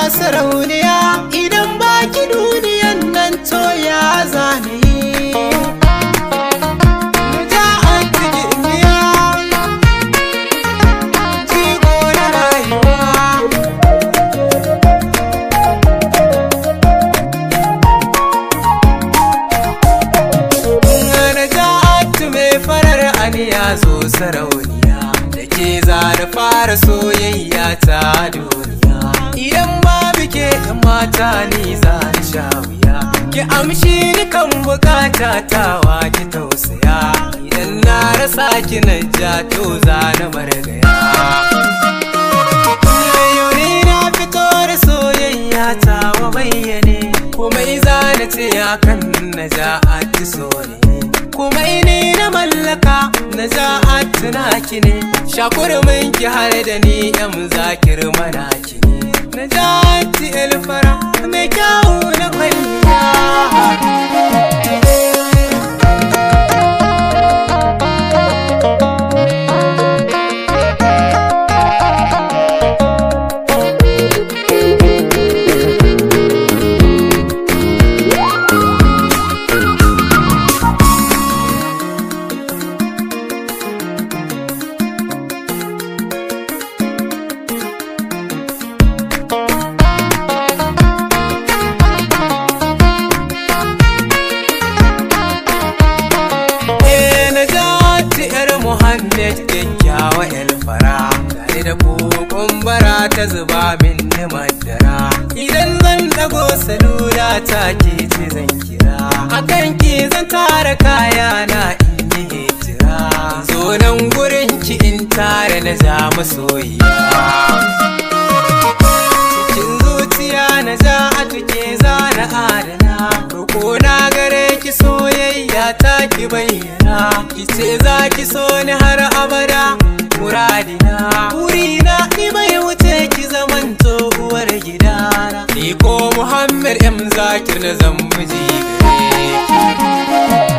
sarauniya, idan baki duniyan nan to ya zane Naja'atu gimbiya, jigo na rayuwa. Naja'atu mai farar aniya zo sarauniya, da ke za da fara soyayya ta duniya. Idan babu ke mata ni za na sha wuya, ki amshi ni kan bukata tawa ki tausaya. Idan na rasa ki na ja to za na margaya. Yau ne na fito da soyayya ta wa bayyane, komai za na ce akan Naja'atu so ne. Komai ne na mallaka Naja'atu naki ne, shakurmin ki har da ni yan zakir manaki ne. Naja'atu el fara mai kyawu na kwalliya. Kyakkyawa elfara, tare da kokon bara ta zuba min da madara. Idan zan dago salula ta ke ce zan kira, akan ki zan tara kaya na in yi hijira. Zo nan gurin ki in tare na ja masoyiya. Cikin zuciya Naja'atu ke zana adana, roko na gare ki soyayya ta ki bayyana. Ki ce za ki so ni har abada muradina, burina ni bai wuce ki zamanto uwar gidana. Ni ko Muhammad M Zakir na zan miji gare ki.